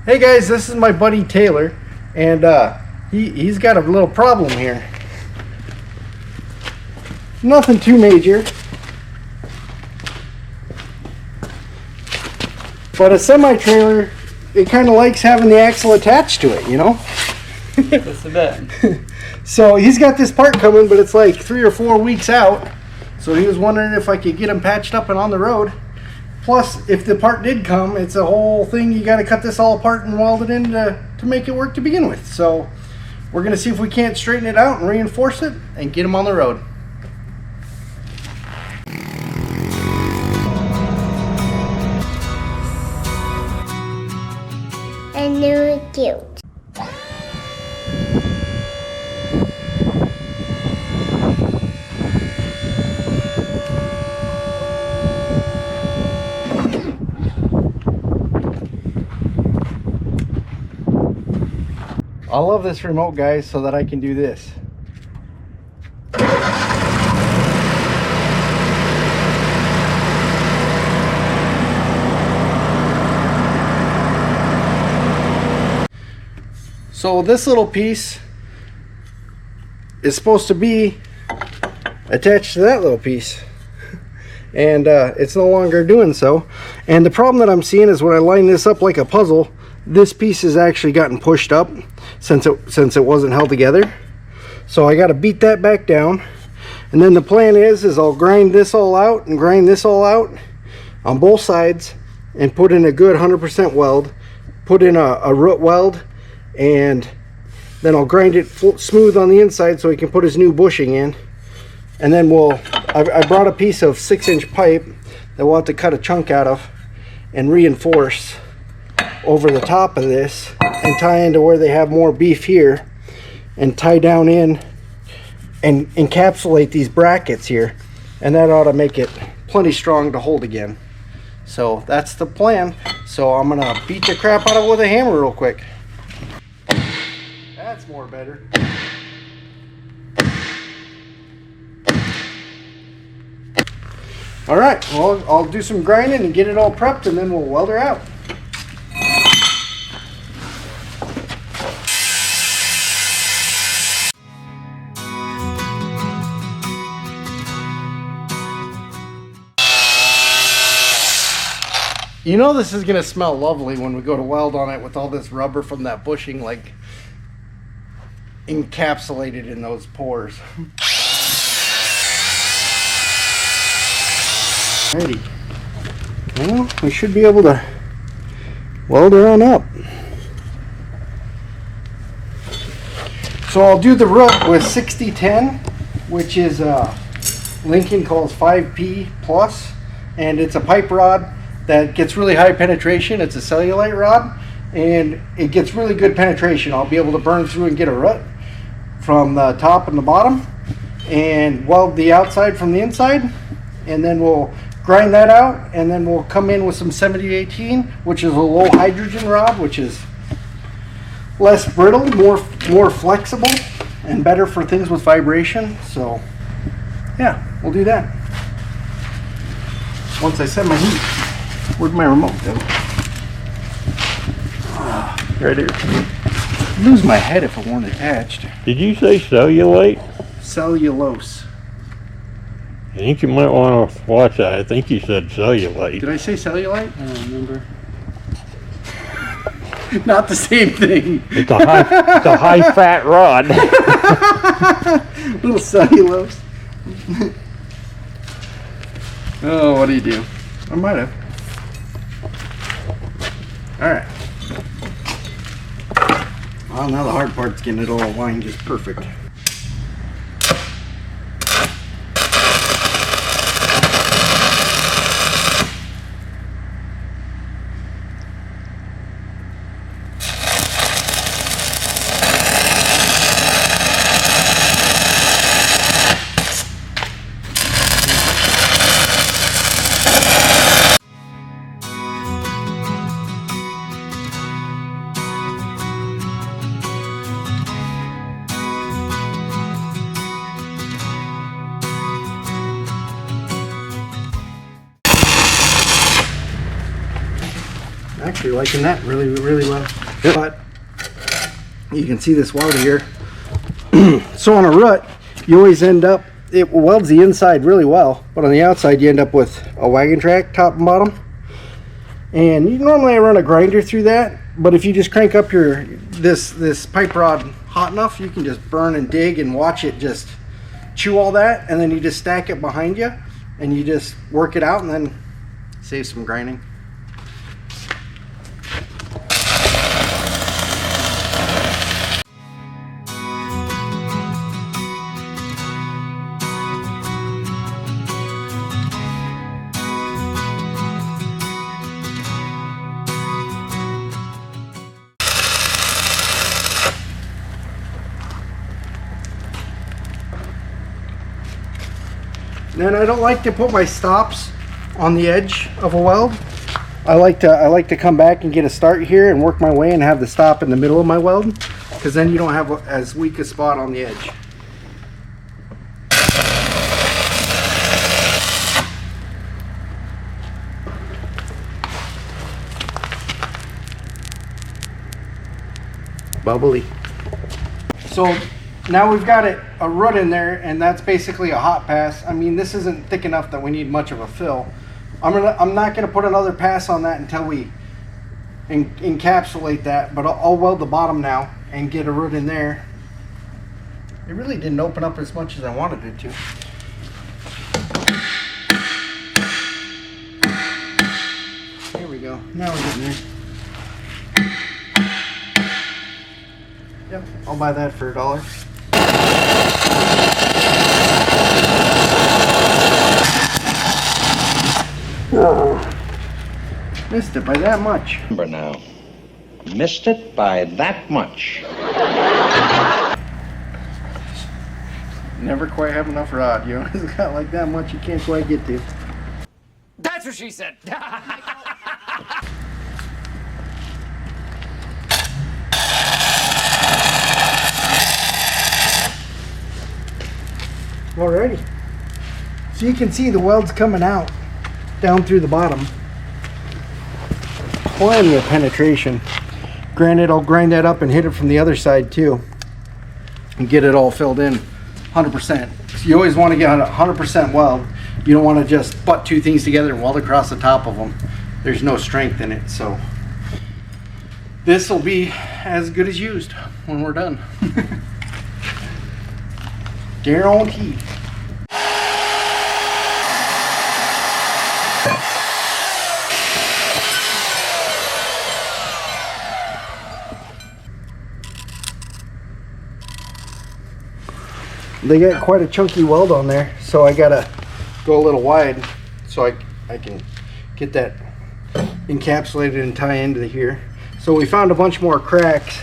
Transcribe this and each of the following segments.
Hey guys, this is my buddy Taylor, and he's got a little problem here. Nothing too major, but a semi-trailer, it kind of likes having the axle attached to it, you know? That's the bet. So he's got this part coming, but it's like 3 or 4 weeks out. So he was wondering if I could get him patched up and on the road. Plus, if the part did come, it's a whole thing. You got to cut this all apart and weld it in to make it work to begin with. So we're going to see if we can't straighten it out and reinforce it and get him on the road. I knew it cute. I love this remote, guys, so that I can do this. So this little piece is supposed to be attached to that little piece, and it's no longer doing so. And the problem that I'm seeing is when I line this up like a puzzle, this piece has actually gotten pushed up since it wasn't held together. So I got to beat that back down, and then the plan is I'll grind this all out and grind this all out on both sides and put in a good 100% weld, put in a root weld, and then I'll grind it smooth on the inside so he can put his new bushing in. And then I brought a piece of 6-inch pipe that we'll have to cut a chunk out of and reinforce over the top of this and tie into where they have more beef here, and tie down in and encapsulate these brackets here, and that ought to make it plenty strong to hold again. So that's the plan. So I'm gonna beat the crap out of it with a hammer real quick. That's more better. All right, well, I'll do some grinding and get it all prepped, and then we'll weld her out. You know this is gonna smell lovely when we go to weld on it with all this rubber from that bushing like encapsulated in those pores. Alrighty. Well, we should be able to weld her on up. So I'll do the root with 6010, which is Lincoln calls 5P plus, and it's a pipe rod that gets really high penetration. It's a cellulite rod, and it gets really good penetration. I'll be able to burn through and get a root from the top and the bottom and weld the outside from the inside, and then we'll grind that out, and then we'll come in with some 7018, which is a low hydrogen rod, which is less brittle, more flexible, and better for things with vibration. So yeah, we'll do that once I set my heat. Where'd my remote go? Right here. I'd lose my head if it weren't attached. Did you say cellulite? Cellulose. I think you might want to watch that. I think you said cellulite. Did I say cellulite? I don't remember. Not the same thing. It's a high fat rod. Little cellulose. Oh, what do you do? I might have. Alright. Well, now the hard part's getting it all aligned just perfect. actually liking that really well. Yep. But you can see this weld here. So on a rut, you always end up, it welds the inside really well, but on the outside you end up with a wagon track, top and bottom. And you normally run a grinder through that, but if you just crank up your this pipe rod hot enough, you can just burn and dig and watch it just chew all that, and then you just stack it behind you and you just work it out and then save some grinding. And I don't like to put my stops on the edge of a weld. I like to come back and get a start here and work my way and have the stop in the middle of my weld, because then you don't have as weak a spot on the edge. Bubbly. So now we've got a root in there, and that's basically a hot pass. I mean, this isn't thick enough that we need much of a fill. I'm not gonna put another pass on that until we encapsulate that, but I'll weld the bottom now and get a root in there. It really didn't open up as much as I wanted it to. Here we go. Now we're getting there. Yep, I'll buy that for $1. Oh, missed it by that much. Remember now, missed it by that much. Never quite have enough rod, you know. It's got like that much you can't quite get to. That's what she said. Alrighty. So you can see the welds coming out down through the bottom. Plenty of penetration. Granted, I'll grind that up and hit it from the other side too and get it all filled in 100%. So you always want to get 100% weld. You don't want to just butt two things together and weld across the top of them. There's no strength in it, so this will be as good as used when we're done. Guaranteed. They got quite a chunky weld on there, so I gotta go a little wide so I can get that encapsulated and tie into here. So we found a bunch more cracks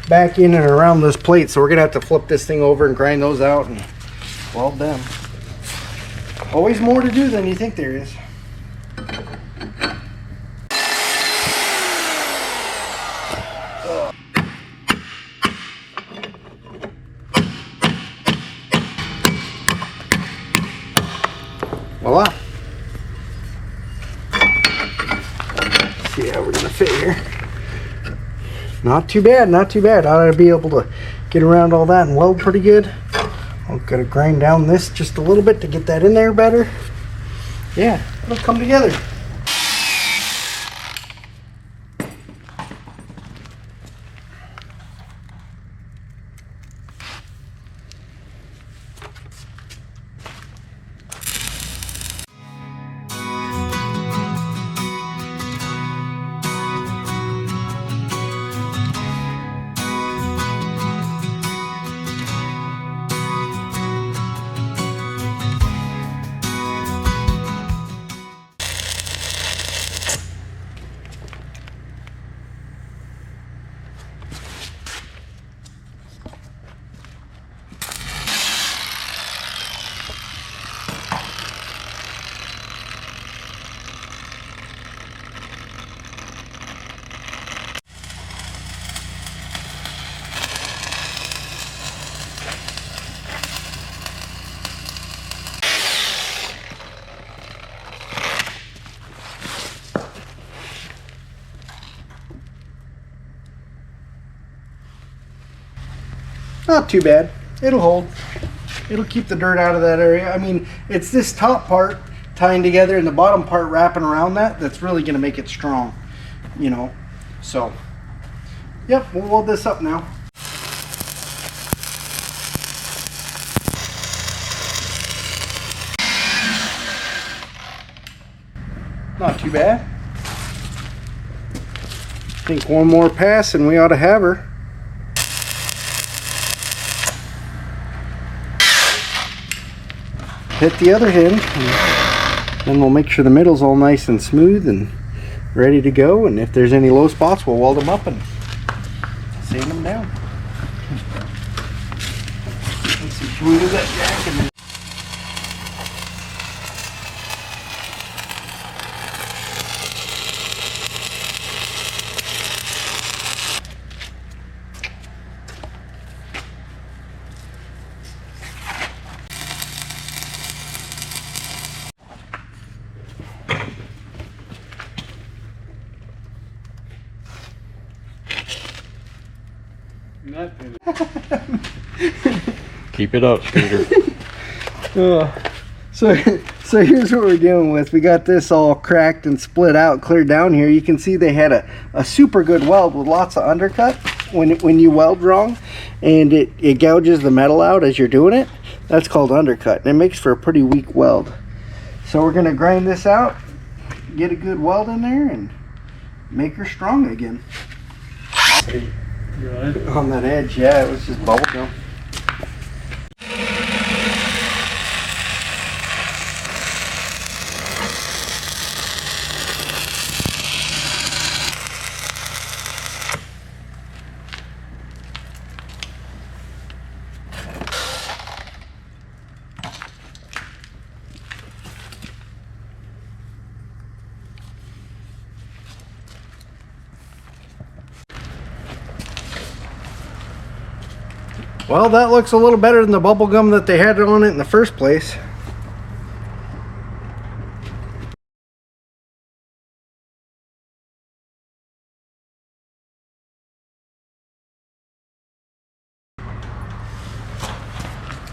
back in and around this plate, so we're gonna have to flip this thing over and grind those out and weld them. Always more to do than you think there is. Voila. Let's see how we're gonna fit here. Not too bad, not too bad. I ought to be able to get around all that and weld pretty good. I'm gonna grind down this just a little bit to get that in there better. Yeah, it'll come together. Not too bad. It'll hold. It'll keep the dirt out of that area. I mean, it's this top part tying together and the bottom part wrapping around that's really going to make it strong, you know. So, yep, we'll weld this up now. Not too bad. I think one more pass and we ought to have her. Hit the other end, and then we'll make sure the middle's all nice and smooth and ready to go. And if there's any low spots, we'll weld them up and sand them down. Let's see, should we do that jack and then Keep it up, Peter. So here's what we're dealing with. We got this all cracked and split out, clear down here. You can see they had a super good weld with lots of undercut when you weld wrong, and it gouges the metal out as you're doing it. That's called undercut, and it makes for a pretty weak weld. So we're gonna grind this out, get a good weld in there, and make her strong again. Right. On that edge, yeah, it was just bubble gum. Well, that looks a little better than the bubble gum that they had on it in the first place.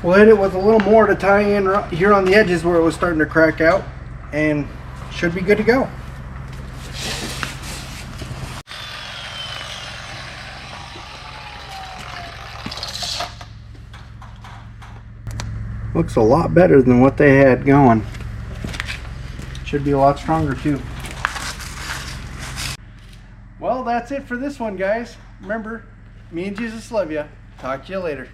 We'll hit it with a little more to tie in here on the edges where it was starting to crack out, and should be good to go. Looks a lot better than what they had going. Should be a lot stronger too. Well, that's it for this one, guys. Remember, me and Jesus love you. Talk to you later.